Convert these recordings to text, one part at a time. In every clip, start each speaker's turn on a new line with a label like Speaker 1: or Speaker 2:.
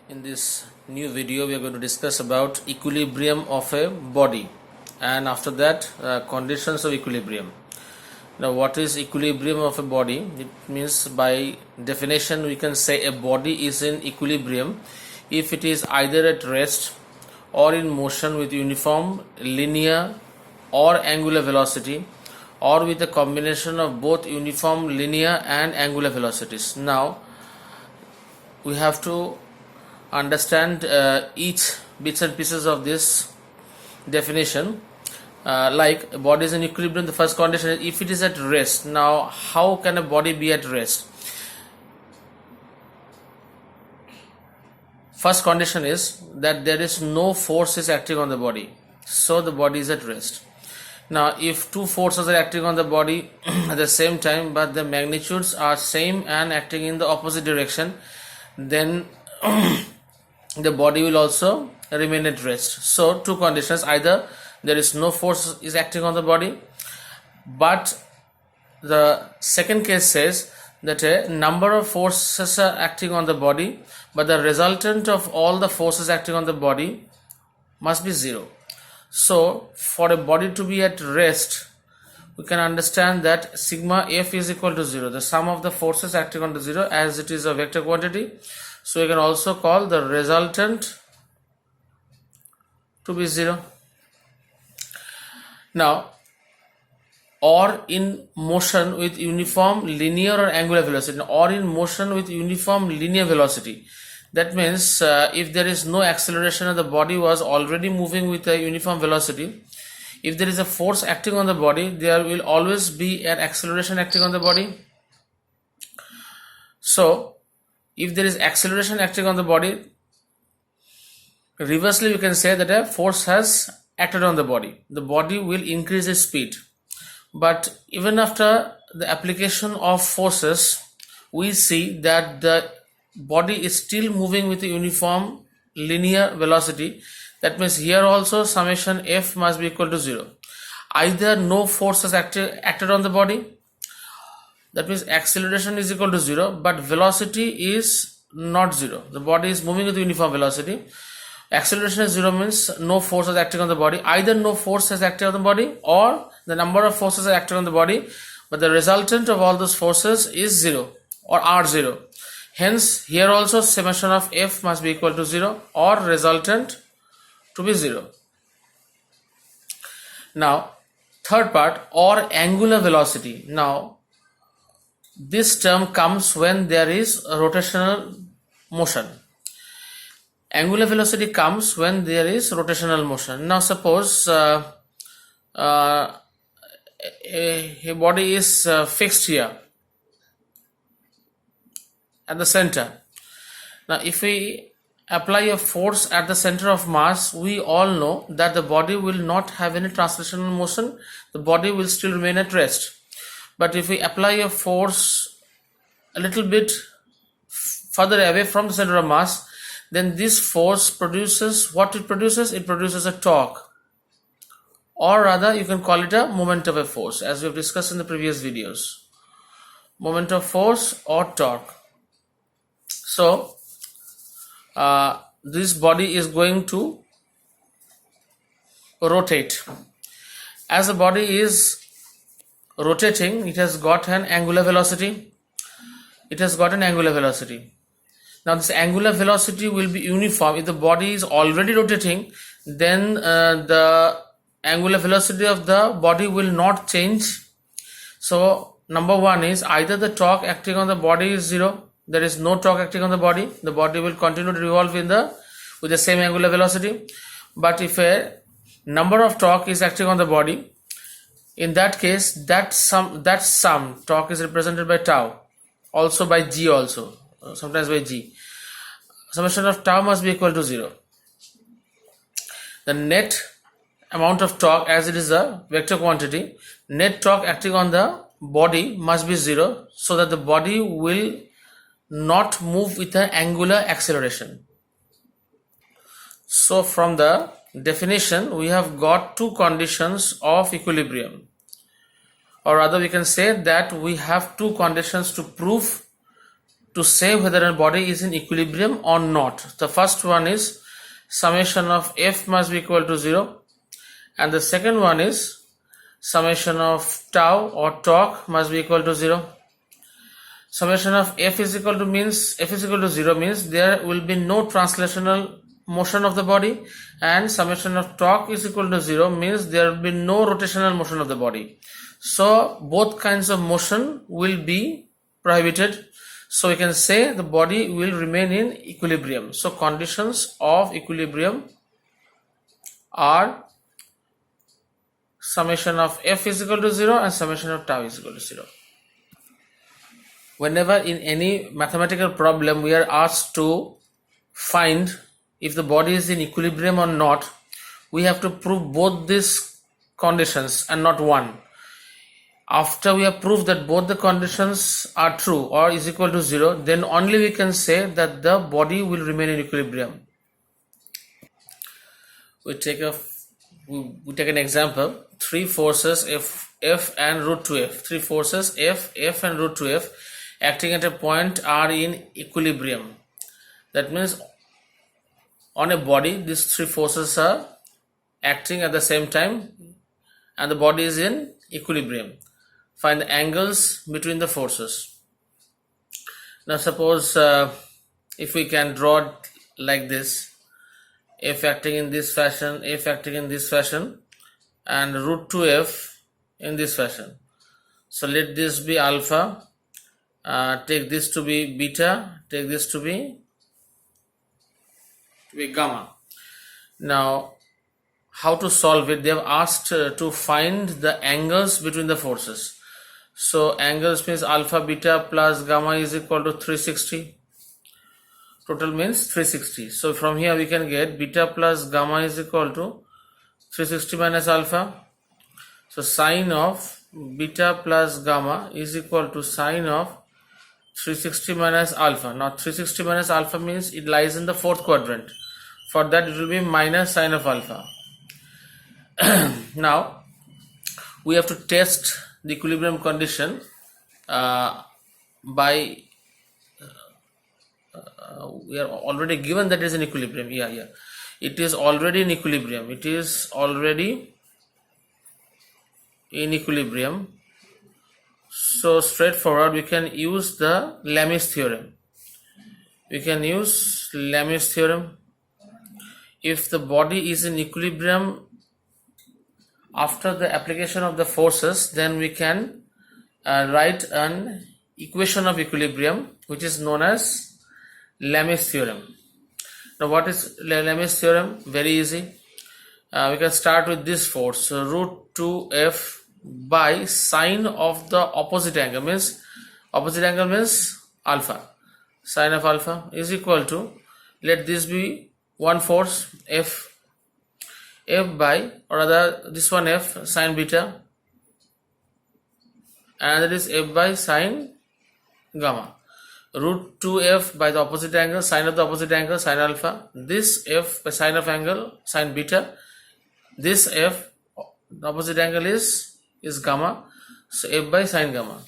Speaker 1: In this new video we are going to discuss about equilibrium of a body, and after that conditions of equilibrium. Now, what is equilibrium of a body? It means, by definition, we can say a body is in equilibrium if it is either at rest or in motion with uniform linear or angular velocity, or with a combination of both uniform linear and angular velocities. Now we have to understand each bits and pieces of this definition. Like a body is in equilibrium, the first condition is if it is at rest. Now, how can a body be at rest? First condition is that there is no force is acting on the body, so the body is at rest. Now, if two forces are acting on the body at the same time, but the magnitudes are same and acting in the opposite direction, then the body will also remain at rest. So, two conditions: either there is no force is acting on the body, but the second case says that a number of forces are acting on the body, but the resultant of all the forces acting on the body must be zero. So, for a body to be at rest, we can understand that sigma f is equal to 0, the sum of the forces acting on the 0, as it is a vector quantity. So, we can also call the resultant to be 0. Now, or in motion with uniform linear or angular velocity, or in motion with uniform linear velocity. That means if there is no acceleration and the body was already moving with a uniform velocity, if there is a force acting on the body, there will always be an acceleration acting on the body. So, if there is acceleration acting on the body, reversely we can say that a force has acted on the body. The body will increase its speed. But even after the application of forces, we see that the body is still moving with a uniform linear velocity. That means here also summation f must be equal to 0. Either no force has acted on the body, that means acceleration is equal to 0, but velocity is not 0. The body is moving with uniform velocity. Acceleration is 0 means no force is acting on the body. Either no force has acted on the body, or the number of forces are acting on the body, but the resultant of all those forces is 0 or are 0. Hence, here also summation of f must be equal to 0 or resultant to be 0. Now, third part, or angular velocity. Now, this term comes when there is a rotational motion. Angular velocity comes when there is rotational motion. Now, suppose a body is fixed here at the center. Now, if we apply a force at the center of mass, we all know that the body will not have any translational motion. The body will still remain at rest. But if we apply a force a little bit further away from the center of mass, then this force produces what it produces? It produces a torque, or rather you can call it a moment of a force, as we have discussed in the previous videos. Moment of force or torque. So, this body is going to rotate. As the body is rotating, it has got an angular velocity. Now, this angular velocity will be uniform. If the body is already rotating, then the angular velocity of the body will not change. So, number one is either the torque acting on the body is 0, there is no torque acting on the body will continue to revolve with the same angular velocity. But if a number of torque is acting on the body, in that case, that sum torque is represented by tau, also by g, also sometimes by g. Summation of tau must be equal to 0. The net amount of torque, as it is a vector quantity, net torque acting on the body must be 0, so that the body will not move with an angular acceleration. So, from the definition, we have got two conditions of equilibrium. or rather we can say that we have two conditions to prove to say whether a body is in equilibrium or not. The first one is summation of F must be equal to 0, and the second one is summation of tau or torque must be equal to 0. Summation of F is equal to 0 means there will be no translational motion of the body, and summation of torque is equal to 0 means there will be no rotational motion of the body. So both kinds of motion will be prohibited. So we can say the body will remain in equilibrium. So conditions of equilibrium are summation of F is equal to 0 and summation of tau is equal to 0. Whenever in any mathematical problem we are asked to find if the body is in equilibrium or not, we have to prove both these conditions and not one. After we have proved that both the conditions are true or is equal to 0, then only we can say that the body will remain in equilibrium. We take an example. Three forces F and root 2F. Three forces F and root 2F acting at a point are in equilibrium. That means on a body these three forces are acting at the same time and the body is in equilibrium. Find the angles between the forces. Now suppose if we can draw it like this, F acting in this fashion, F acting in this fashion, and root 2F in this fashion. So let this be alpha, take this to be beta, take this to be gamma. Now how to solve it? They have asked to find the angles between the forces. So angles means alpha beta plus gamma is equal to 360. Total means 360. So from here we can get beta plus gamma is equal to 360 minus alpha. So sine of beta plus gamma is equal to sine of 360 minus alpha. Now 360 minus alpha means it lies in the fourth quadrant. For that it will be minus sine of alpha. Now we have to test the equilibrium condition by we are already given that it is in equilibrium. It is already in equilibrium. It is already in equilibrium. So straightforward, we can use the Lami's theorem. We can use Lami's theorem. If the body is in equilibrium after the application of the forces, then we can write an equation of equilibrium which is known as Lami's theorem. Now what is Lami's theorem? Very easy. We can start with this force. So root 2F by sine of the opposite angle means alpha. Sine of alpha is equal to, let this be one force F by, or rather this one F sine beta, and that is F by sine gamma. Root 2F by the opposite angle, sine of the opposite angle, sine alpha. This F by sine of angle, sine beta. This F, the opposite angle is gamma. So F by sine gamma.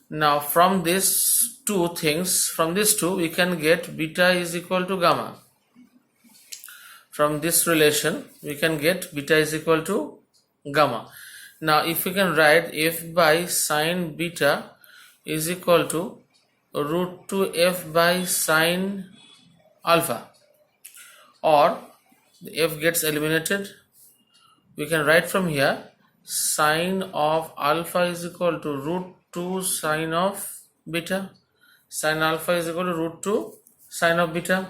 Speaker 1: Now from these two things, from these two we can get beta is equal to gamma. From this relation we can get beta is equal to gamma. Now if we can write F by sine beta is equal to root 2F by sine alpha, or the F gets eliminated, we can write from here sine of alpha is equal to root 2 sine of beta. Sine alpha is equal to root 2 sine of beta.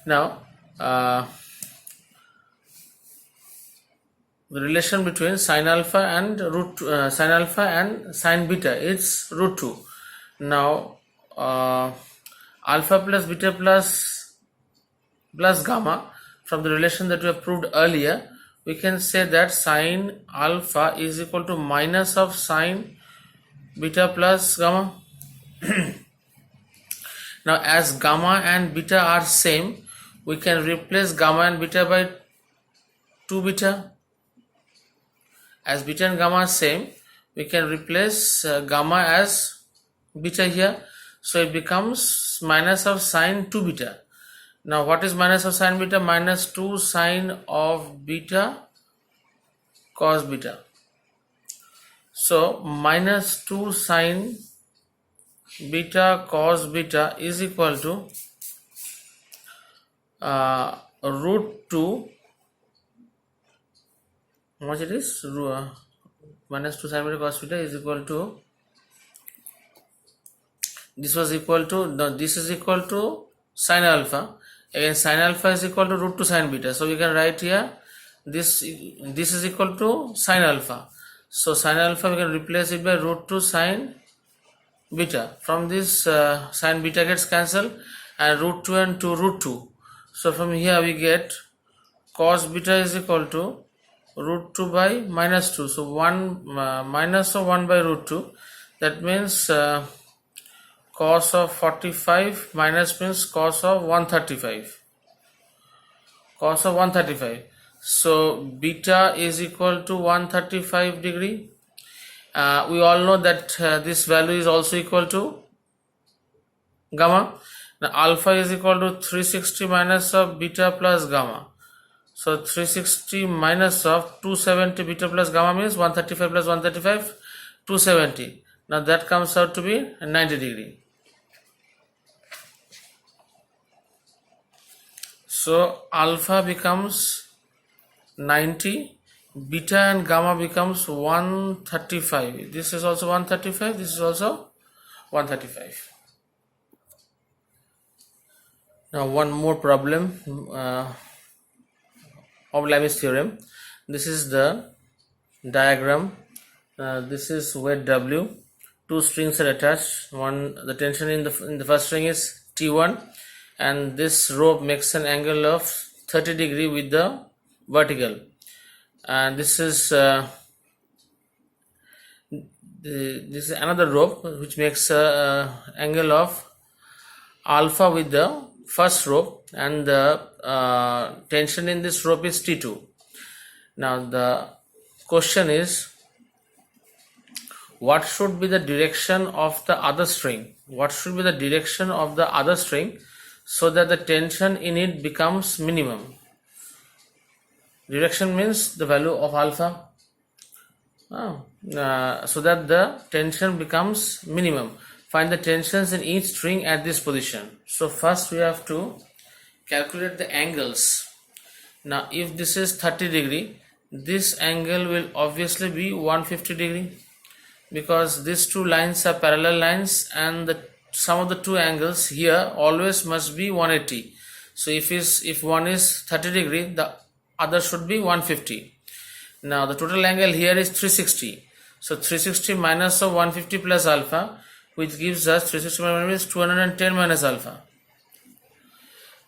Speaker 1: Now the relation between sine alpha and sine beta is root 2. Now alpha plus beta plus gamma, from the relation that we have proved earlier, we can say that sine alpha is equal to minus of sine beta plus gamma. Now as gamma and beta are same, we can replace gamma and beta by 2 beta. As beta and gamma are same, we can replace gamma as beta here. So it becomes minus of sine 2 beta. Now what is minus of sine beta? Minus 2 sine of beta cos beta. So minus 2 sine beta cos beta is equal to root 2, how much it is? Minus 2 sine beta cos beta is equal to, this was equal to, no, this is equal to sine alpha. Again sine alpha is equal to root 2 sine beta. So we can write here this is equal to sine alpha. So sine alpha we can replace it by root 2 sine beta. From this sine beta gets cancelled and root 2 and 2 root 2. So from here we get cos beta is equal to root 2 by minus 2. So 1 minus of 1 by root 2. That means cos of 45 minus means cos of 135. Cos of 135. So beta is equal to 135 degree. We all know that this value is also equal to gamma. Now alpha is equal to 360 minus of beta plus gamma. So 360 minus of 270 beta plus gamma means 135 plus 135, 270. Now that comes out to be 90 degree. So alpha becomes 90, beta and gamma becomes 135. This is also 135, this is also 135. Now one more problem of Lami's theorem. This is the diagram. This is weight W. Two strings are attached. The tension in the first string is T1, and this rope makes an angle of 30 degree with the vertical. And this is another rope which makes a angle of alpha with the first rope, and the tension in this rope is T2. Now the question is, what should be the direction of the other string? What should be the direction of the other string so that the tension in it becomes minimum? Direction means the value of alpha. So that the tension becomes minimum. Find the tensions in each string at this position. So first we have to calculate the angles. Now if this is 30 degree, this angle will obviously be 150 degree, because these two lines are parallel lines, and the sum of the two angles here always must be 180. So if one is 30 degree, the other should be 150. Now the total angle here is 360. So 360 minus of 150 plus alpha, which gives us 360 minus 210 minus alpha.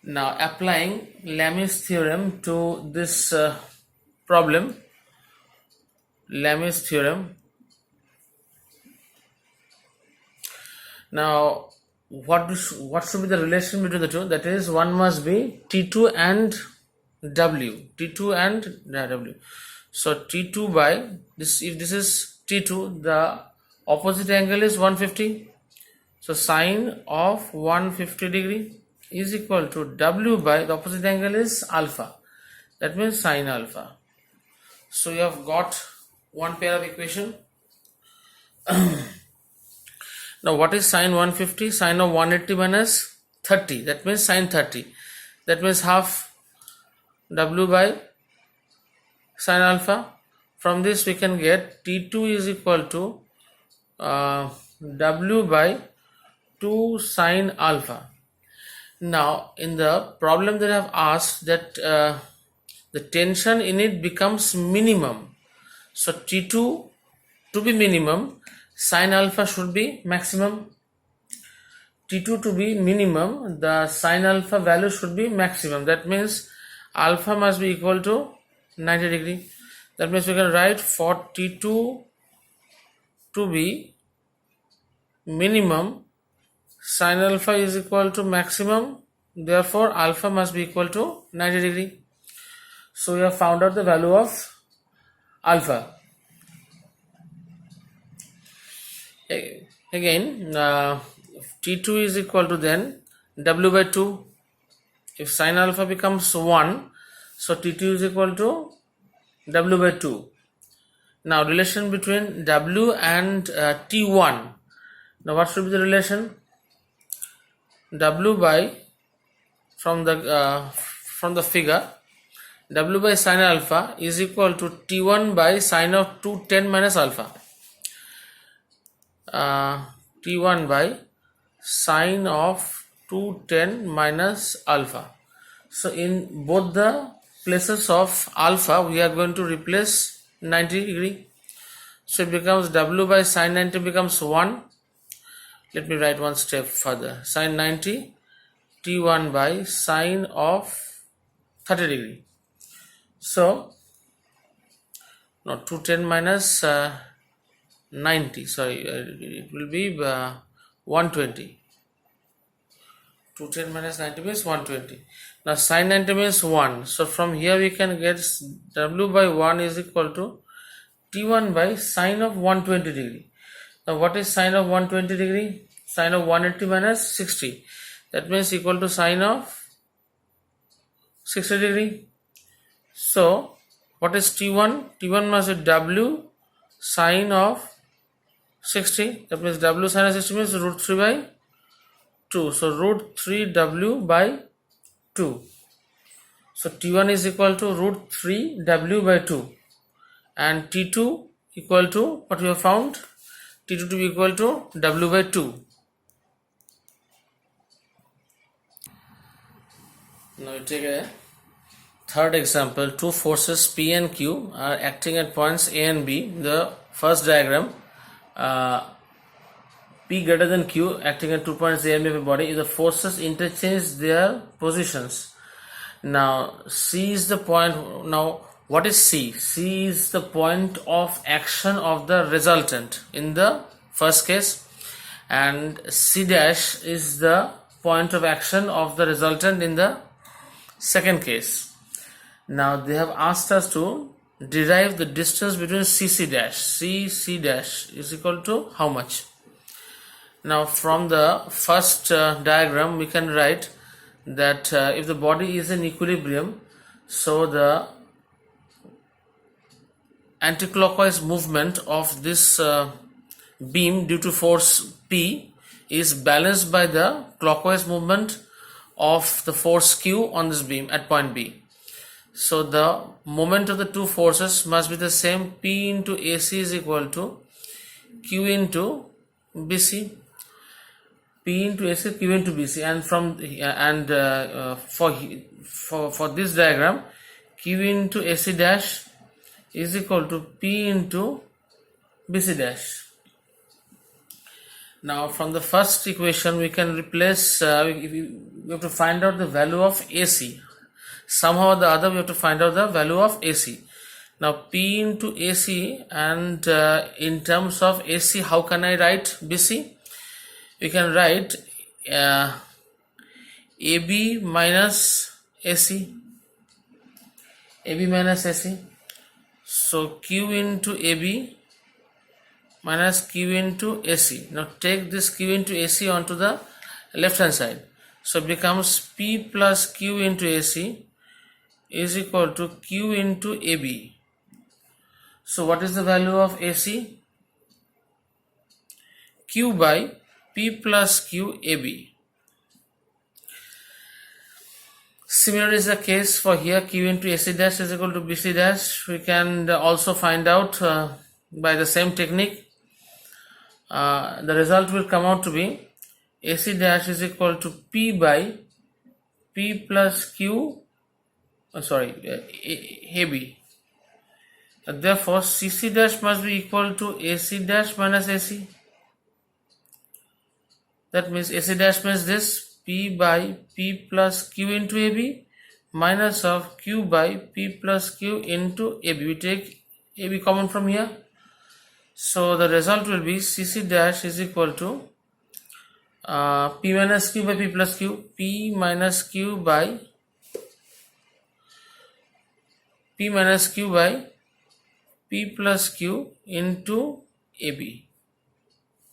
Speaker 1: Now applying Lami's theorem to this problem, Lami's theorem. Now what should be the relation between the two? That is, one must be T2 and W. T2 and W. So T2 by this, if this is T2, the opposite angle is 150. So sine of 150 degree is equal to W by the opposite angle is alpha. That means sine alpha. So you have got one pair of equation. Now what is sine 150? Sine of 180 minus 30. That means sine 30. That means half W by sine alpha. From this we can get T2 is equal to W by 2 sine alpha. Now in the problem that I have asked, that the tension in it becomes minimum. So T2 to be minimum, sine alpha should be maximum. T2 to be minimum, the sine alpha value should be maximum. That means alpha must be equal to 90 degree. That means we can write for T2 to be minimum, sine alpha is equal to maximum, therefore alpha must be equal to 90 degree. So we have found out the value of alpha. Again, T2 is equal to then W by 2. If sine alpha becomes 1, so T2 is equal to W by 2. Now relation between W and T1. Now what should be the relation? W by, from the figure, W by sine alpha is equal to T1 by sine of 210 minus alpha. T1 by sine of 210 minus alpha. So in both the places of alpha we are going to replace 90 degree. So it becomes W by sine 90 becomes 1. Let me write one step further. Sine 90 T1 by sine of 30 degree. So now 210 minus 90, sorry, it will be 120. 210 minus 90 means 120. Now sine 90 means 1. So from here we can get W by 1 is equal to T1 by sine of 120 degree. Now what is sine of 120 degree? Sine of 180 minus 60. That means equal to sine of 60 degree. So what is T1? T1 must be W sine of 60. That means W sine of 60 means root 3 by 2. So root 3 W by 2. So T1 is equal to root 3 W by 2. And T2 equal to what we have found? T2 to be equal to W by 2. Now we take a third example. Two forces P and Q are acting at points A and B. The first diagram, P greater than Q acting at 2 points A and B of a body, if the forces interchange their positions. Now C is the point. Now what is C? C is the point of action of the resultant in the first case, and C dash is the point of action of the resultant in the second case. Now they have asked us to derive the distance between CC dash. CC dash is equal to how much? Now from the first diagram we can write that if the body is in equilibrium, so the anticlockwise movement of this beam due to force P is balanced by the clockwise movement of the force Q on this beam at point B. So the moment of the two forces must be the same. P into AC is equal to Q into BC. P into AC, Q into BC, and from for this diagram, Q into AC dash is equal to P into BC dash. Now from the first equation we can replace, we have to find out the value of AC. Somehow or the other we have to find out the value of AC. Now P into AC, and in terms of AC, how can I write BC? We can write AB minus AC. AB minus AC. So Q into AB minus Q into AC. Now take this Q into AC onto the left hand side. So it becomes P plus Q into AC is equal to Q into AB. So what is the value of AC? Q by P plus Q AB. Similar is the case for here. Q into AC dash is equal to BC dash. We can also find out by the same technique. The result will come out to be AC dash is equal to P by P plus Q, AB. Therefore CC dash must be equal to AC dash minus AC. That means AC dash means this, P by P plus Q into AB minus of Q by P plus Q into AB. We take AB common from here. So the result will be CC dash is equal to P minus Q by P plus Q. P minus Q by P minus Q by P plus Q into AB.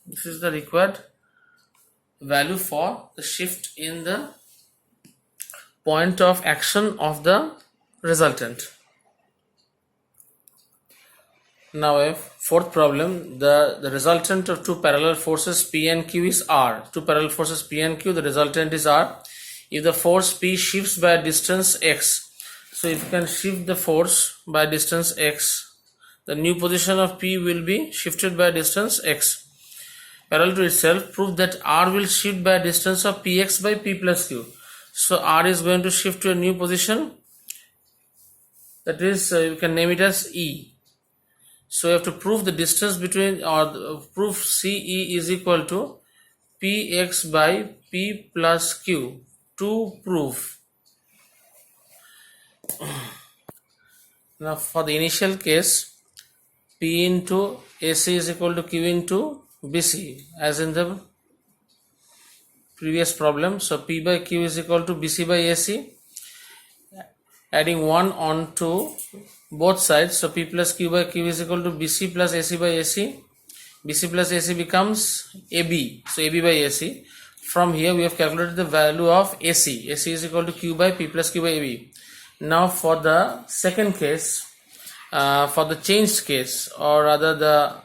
Speaker 1: This is the required value for the shift in the point of action of the resultant. Now a fourth problem, the resultant of two parallel forces P and Q is R. Two parallel forces P and Q, the resultant is R. If the force P shifts by a distance x, so if you can shift the force by distance x, the new position of P will be shifted by distance x. Parallel to itself, prove that R will shift by a distance of Px by P plus Q. So R is going to shift to a new position, that is you can name it as E. So you have to prove the distance between, or prove CE is equal to Px by P plus Q. To prove. Now for the initial case, P into AC is equal to Q into BC as in the previous problem. So P by Q is equal to BC by AC. Adding 1 on to both sides, so P plus Q by Q is equal to BC plus AC by AC. BC plus AC becomes AB, so AB by AC. From here we have calculated the value of AC. AC is equal to Q by P plus Q by AB. Now for the second case, for the changed case, or rather the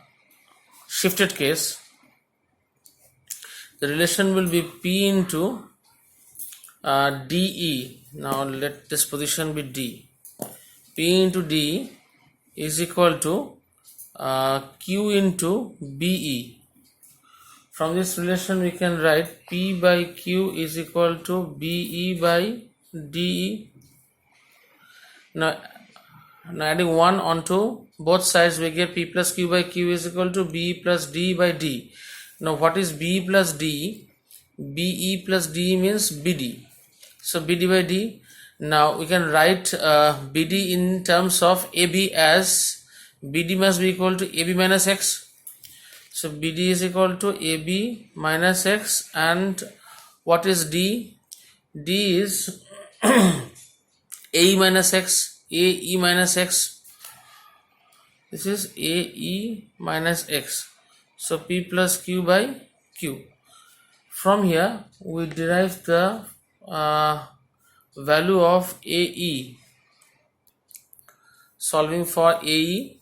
Speaker 1: shifted case, the relation will be P into DE. Now let this position be D. P into D is equal to Q into BE. From this relation we can write P by Q is equal to BE by DE. Now adding 1 onto both sides, we get P plus Q by Q is equal to BE plus D by D. Now what is BE plus D? BE plus D means BD. So BD by D. Now we can write BD in terms of AB as BD must be equal to AB minus X. So BD is equal to AB minus X, and what is D? D is AE minus X, AE minus X. This is AE minus X. So P plus Q by Q. From here we derive the value of AE. Solving for AE,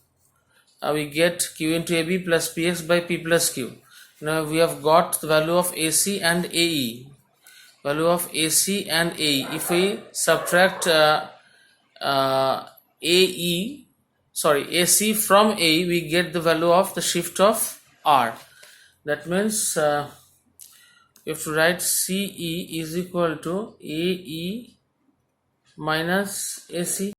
Speaker 1: we get Q into AB plus Px by P plus Q. Now we have got the value of AC and AE. Value of AC and AE. If we subtract AC from AE, we get the value of the shift of R. That means you have to write CE is equal to AE minus AC.